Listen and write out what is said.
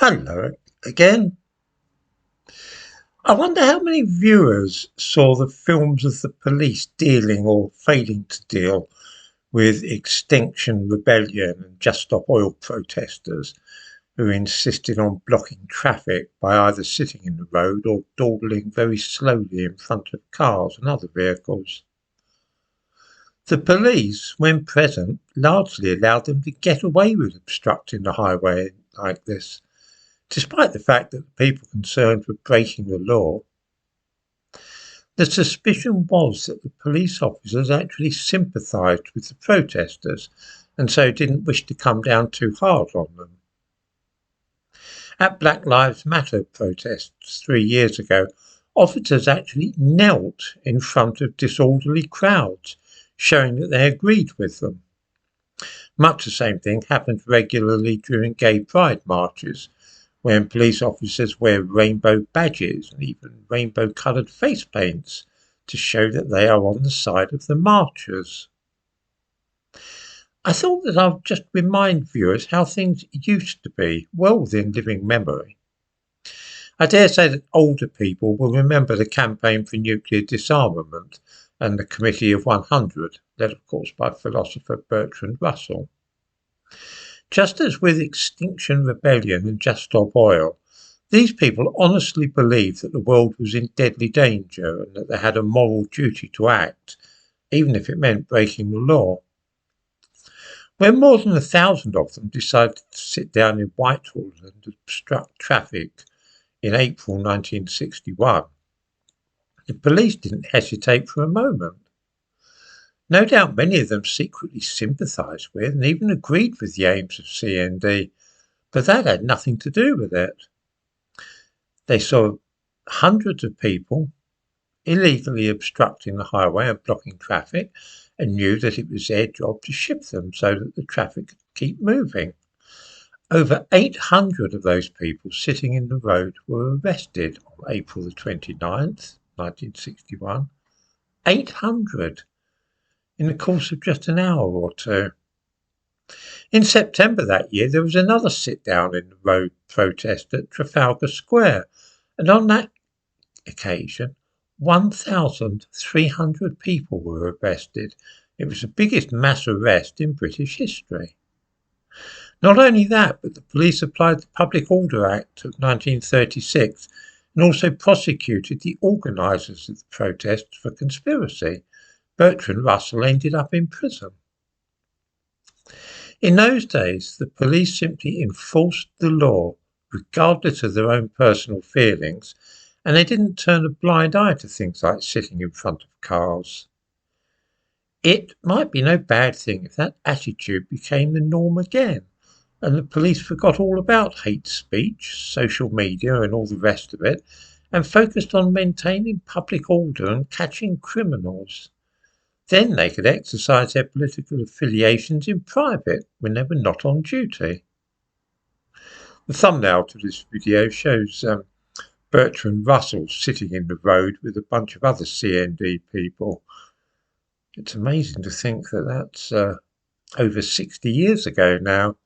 Hello again. I wonder how many viewers saw the films of the police dealing or failing to deal with Extinction Rebellion and Just Stop Oil protesters who insisted on blocking traffic by either sitting in the road or dawdling very slowly in front of cars and other vehicles. The police, when present, largely allowed them to get away with obstructing the highway like this, despite the fact that the people concerned were breaking the law. The suspicion was that the police officers actually sympathised with the protesters and so didn't wish to come down too hard on them. At Black Lives Matter protests 3 years ago, officers actually knelt in front of disorderly crowds, showing that they agreed with them. Much the same thing happened regularly during gay pride marches, when police officers wear rainbow badges and even rainbow-coloured face paints to show that they are on the side of the marchers. I thought that I'd just remind viewers how things used to be, well within living memory. I dare say that older people will remember the campaign for nuclear disarmament and the Committee of 100, led of course by philosopher Bertrand Russell. Just as with Extinction Rebellion and Just Stop Oil, these people honestly believed that the world was in deadly danger and that they had a moral duty to act, even if it meant breaking the law. When more than 1,000 of them decided to sit down in Whitehall and obstruct traffic in April 1961, the police didn't hesitate for a moment. No doubt many of them secretly sympathised with and even agreed with the aims of CND, but that had nothing to do with it. They saw hundreds of people illegally obstructing the highway and blocking traffic and knew that it was their job to shift them so that the traffic could keep moving. Over 800 of those people sitting in the road were arrested on April the 29th, 1961. 800! In the course of just an hour or two. In September that year, there was another sit-down in the road protest at Trafalgar Square, and on that occasion, 1,300 people were arrested. It was the biggest mass arrest in British history. Not only that, but the police applied the Public Order Act of 1936 and also prosecuted the organisers of the protests for conspiracy. Bertrand Russell ended up in prison. In those days, the police simply enforced the law, regardless of their own personal feelings, and they didn't turn a blind eye to things like sitting in front of cars. It might be no bad thing if that attitude became the norm again, and the police forgot all about hate speech, social media, and all the rest of it, and focused on maintaining public order and catching criminals. Then they could exercise their political affiliations in private when they were not on duty. The thumbnail to this video shows Bertrand Russell sitting in the road with a bunch of other CND people. It's amazing to think that that's over 60 years ago now.